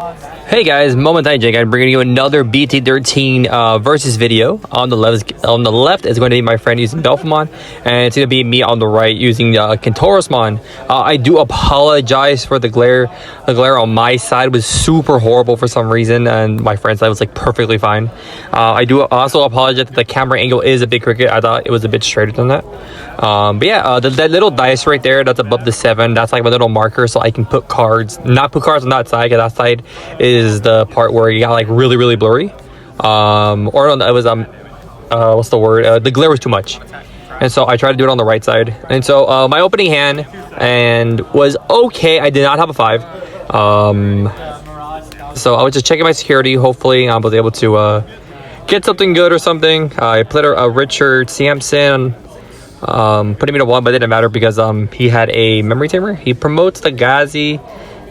Hey guys, MomentaiJankGuy. I'm bringing you another BT13 versus video. On the left is going to be my friend using Belphemon, and it's going to be me on the right using Kentaurousmon. I do apologize for the glare. The glare on my side was super horrible for some reason, and my friend's side was like perfectly fine. I do also apologize that the camera angle is a bit crooked. I thought it was a bit straighter than that. But yeah, that little dice right there that's above the 7, that's like my little marker so I can put cards, not put cards on that side, because that side is the part where you got like really blurry. Or it was what's the word? The glare was too much, and so I tried to do it on the right side. And so my opening hand and was okay. I did not have a 5. So I was just checking my security. Hopefully I was able to get something good or something. I played a Richard Sampson, putting me to 1, but it didn't matter because he had a memory tamer. He promotes the Gazi,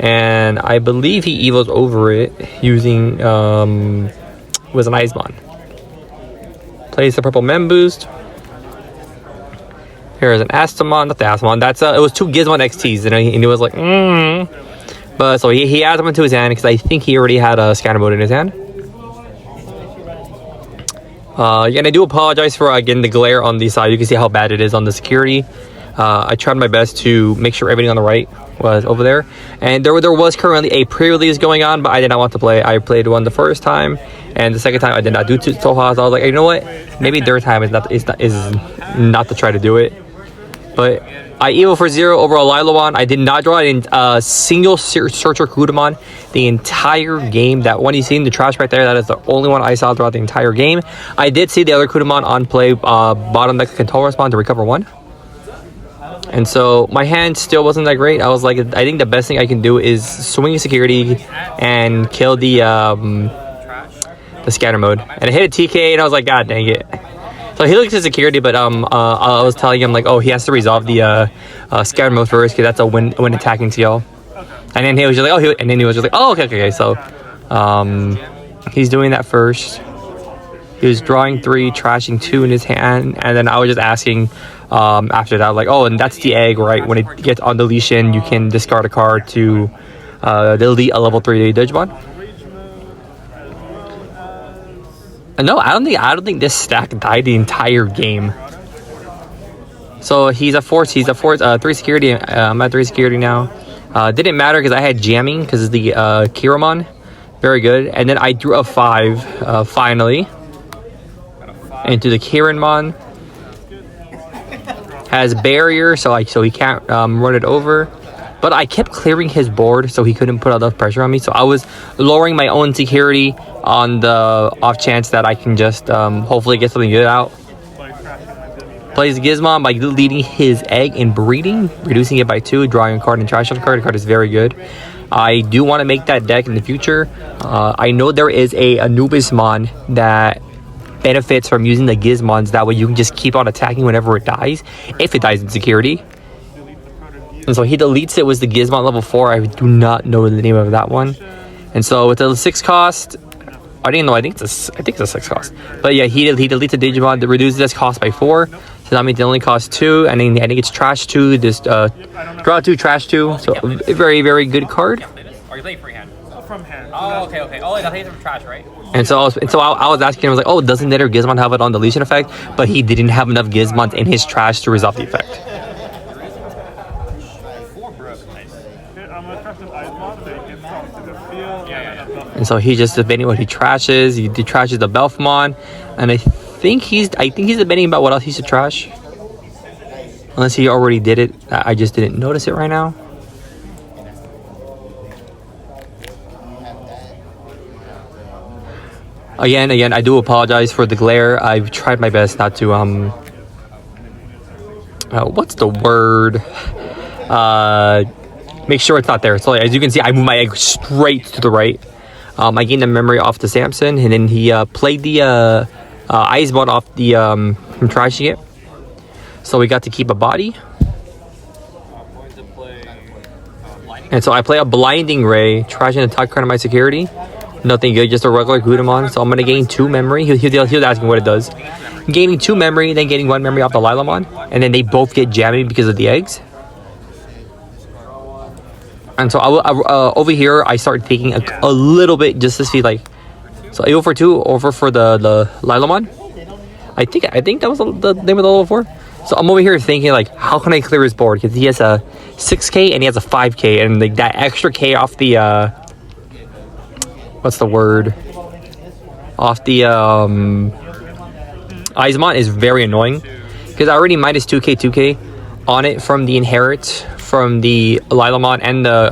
and I believe he evos over it using was an Icemon. Plays the purple Mem boost. Here's an Astamon, not the Astamon. That's it was 2 Gizmon XTs, and he was like, But so he adds them into his hand because I think he already had a scanner mode in his hand. And I do apologize for again the glare on the side. You can see how bad it is on the security. I tried my best to make sure everything on the right was over there, and there was currently a pre-release going on, but I did not want to play. I played one the first time, and the second time I did not do Toha. So I was like, you know what? Maybe third time is not to try to do it. But I evo for 0 over a Lilawon. I did not draw a single Searcher Kudamon the entire game. That one you see in the trash right there, that is the only one I saw throughout the entire game. I did see the other Kudamon on play bottom deck Kentaurousmon to recover 1. And so my hand still wasn't that great. I was like, I think the best thing I can do is swing security and kill the scatter mode. And I hit a TK, and I was like, God dang it. So he looked at security, but I was telling him like, oh, he has to resolve the scatter mode first, because that's a when attacking TL. And then he was just like, oh, and then he was just like, oh, okay. So he's doing that first. He was drawing 3, trashing 2 in his hand, and then I was just asking after that, like, oh, and that's the egg, right? When it gets on deletion, you can discard a card to delete a level 3 Digimon. No, I don't think this stack died the entire game. So he's a 4. He's a 3 security. I'm at 3 security now. Didn't matter because I had jamming because it's the Kiramon. Very good. And then I drew a 5 finally into the Kiramon. Has barrier, so he can't run it over. But I kept clearing his board, so he couldn't put enough pressure on me. So I was lowering my own security on the off chance that I can just hopefully get something good out. Plays Gizmon by deleting his egg and breeding, reducing it by 2, drawing a card and trash a card. The card is very good. I do want to make that deck in the future. I know there is a Anubismon that benefits from using the Gizmons. That way you can just keep on attacking whenever it dies, if it dies in security. And so he deletes it with the Gizmon level 4. I do not know the name of that one. And so with the 6 cost, I didn't know. I think it's a 6 cost. But yeah, he deletes the Digimon that reduces its cost by 4. So that means it only costs 2. And then I think it's trash 2. Just draw 2, trash 2. So a very good card. Are you playing freehand? From hand. Oh, okay. Oh, I think it's from trash, right? And so I was asking him, I was like, oh, doesn't their Gizmon have it on deletion effect? But he didn't have enough Gizmons in his trash to resolve the effect. And so he's just debating what he trashes. He trashes the Belphemon, and I think he's debating about what else he should trash. Unless he already did it, I just didn't notice it right now. Again, I do apologize for the glare. I've tried my best not to what's the word? Make sure it's not there. So as you can see, I moved my egg straight to the right. I gained the memory off the Samson, and then he played the Icebot off the from trashing it. So we got to keep a body. And so I play a Blinding Ray, trashing the top card of my security. Nothing good, just a regular Kudamon. So I'm gonna gain 2 memory. He was asking what it does. Gaining 2 memory, then getting 1 memory off the Lilawon, and then they both get jammy because of the eggs. And so over here, I started taking a little bit just to see like, so I go for 2 over for the Lilomon. I think that was the name of the level 4. So I'm over here thinking like, how can I clear his board? Because he has a 6K and he has a 5K, and like that extra K off the what's the word? Off the Eismont is very annoying because I already minus 2K on it from the inherit from the Lilomon and the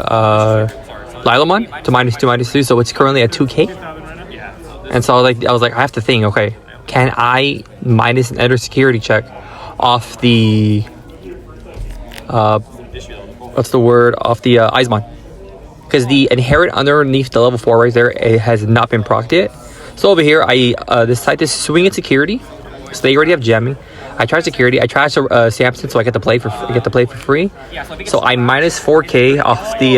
Lilomon to -2, so it's currently at 2K. And so I was like, I have to think, okay, can I minus an enter security check off the what's the word, off the Eismont? Because the inherit underneath the level 4 right there, it has not been procced yet. So over here, I decide to swing at security. So they already have jamming. I try security. I try Samson, so I get to play for free. So I minus 4K off the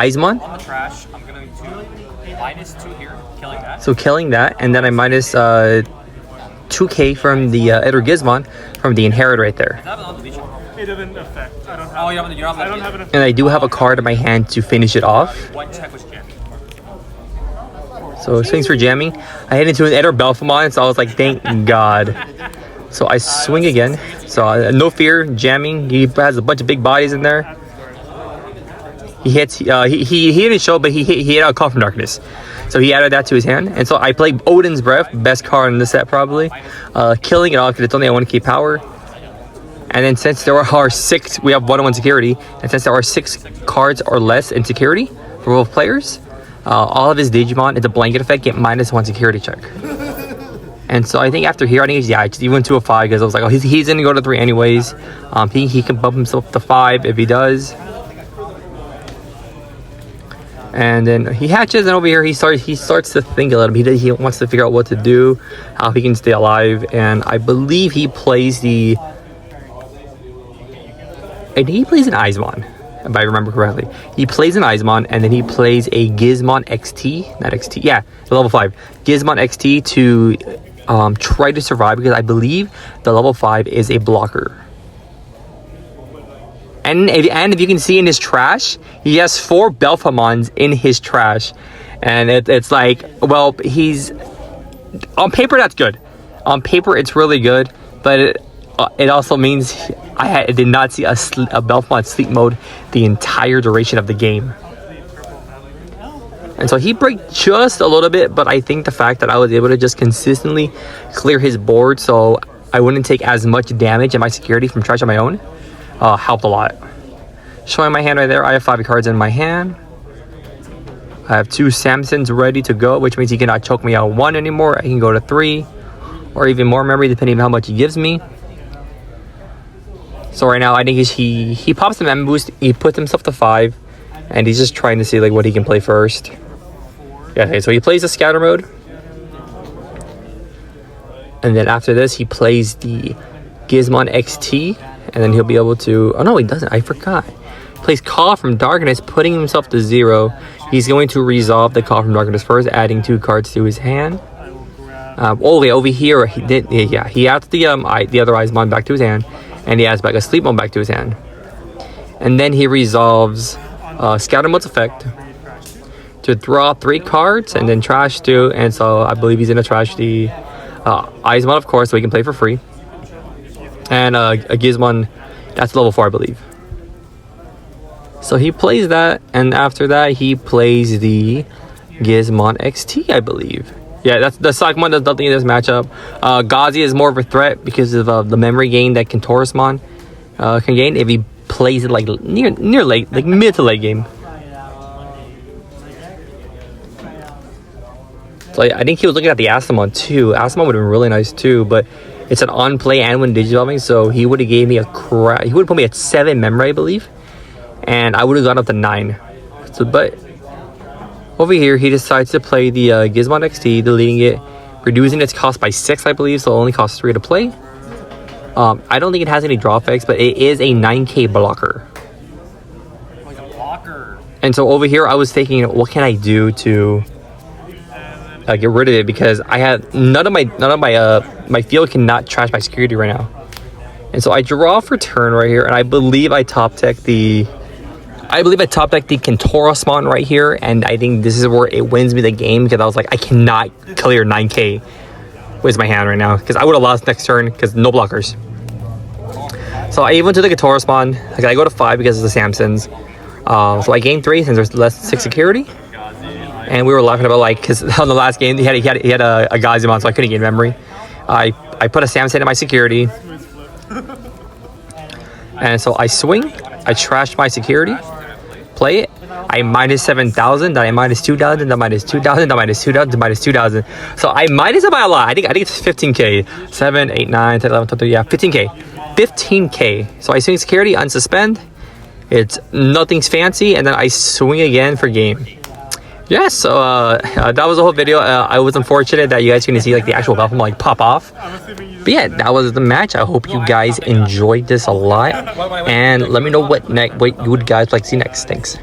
Eismont. On the trash, I'm going to -2 here, killing that. So killing that, and then I minus 2K from the Eder Gizmon from the inherit right there. It doesn't affect. I don't have. Oh, you don't have an. And I do have a card in my hand to finish it off. One check was jamming. So swings for jamming. I hit into an Eder Belphemon, so I was like, thank God. So I swing again. So no fear, jamming. He has a bunch of big bodies in there. He hits. He didn't show, but he hit a Call from Darkness. So he added that to his hand. And so I play Odin's Breath, best card in the set probably. Killing it off because it's only at 1K power. And then since there are 6, we have 1-on-1 security. And since there are 6 cards or less in security for both players, all of his Digimon, it's a blanket effect, get -1 security check. And so I think after here, I think he went to a 5 because I was like, oh, he's gonna go to 3 anyways. He can bump himself to 5 if he does. And then he hatches, and over here he starts to think a little bit. He wants to figure out what to do, how he can stay alive. And I believe he plays an Eismon, if I remember correctly. He plays an Eismon, and then he plays a Gizmon XT, not XT, yeah, level 5 Gizmon XT to try to survive, because I believe the level 5 is a blocker. And if you can see in his trash, he has 4 Belphemons in his trash. And it's like, well, he's... On paper, that's good. On paper, it's really good. But it also means I did not see a Belphemon sleep mode the entire duration of the game. And so he broke just a little bit, but I think the fact that I was able to just consistently clear his board so I wouldn't take as much damage in my security from trash on my own, helped a lot. Showing my hand right there, I have 5 cards in my hand. I have 2 Samsons ready to go, which means he cannot choke me out 1 anymore. I can go to 3 or even more memory depending on how much he gives me. So right now I think he pops the Mem Boost, he puts himself to 5, and he's just trying to see like what he can play first. Yeah, okay, so he plays the scatter mode. And then after this he plays the Gizmon XT, and then he'll be able to... Oh no, he doesn't. I forgot. He plays Call from Darkness, putting himself to 0. He's going to resolve the Call from Darkness first, adding 2 cards to his hand. Over here, he did. Yeah, he adds the other Eismon back to his hand, and he adds back a Sleep Mode back to his hand. And then he resolves Scatter Mode's effect to draw 3 cards, and then trash 2. And so I believe he's gonna trash the Eismon, of course, so he can play for free. And a Gizmon, that's level 4, I believe. So he plays that, and after that he plays the Gizmon XT, I believe. Yeah, that's the Sakmon does nothing in this matchup. Gazi is more of a threat because of the memory gain that Kentaurousmon can gain if he plays it like near late, like mid to late game. So I think he was looking at the Astamon too. Astamon would have been really nice too, but it's an on play and when digivolving, so he would have gave me he would have put me at 7 memory, I believe, and I would have gone up to 9. So, but over here he decides to play the Gizmon XT, deleting it, reducing its cost by 6, I believe, so it only costs 3 to play. I don't think it has any draw effects, but it is a 9K blocker. Like a blocker. And so over here I was thinking, what can I do to get rid of it, because I have none of my my field cannot trash my security right now. And so I draw for turn right here, and I believe I top deck the Kentaurousmon right here, and I think this is where it wins me the game because I was like, I cannot clear 9k with my hand right now because I would have lost next turn because no blockers. So I even to the Kentaurousmon. Like I go to 5 because of the Samsons. So I gained 3 since there's less 6 security. And we were laughing about like because on the last game he had a Gazimon, so I couldn't gain memory. I put a Samson in my security. And so I swing, I trash my security, play it. I minus 7,000, then I minus 2,000, then minus 2,000, then minus 2,000, then minus 2,000. So I minus it by a lot. I think it's 15k. 7, 8, 9, 10, 11, 12, yeah, 15k. 15k. So I swing security, unsuspend. It's nothing's fancy, and then I swing again for game. Yeah, so that was the whole video. I was unfortunate that you guys couldn't see like the actual Belphemon like pop off. But yeah, that was the match. I hope you guys enjoyed this a lot, and let me know what you would guys like to see next. Thanks.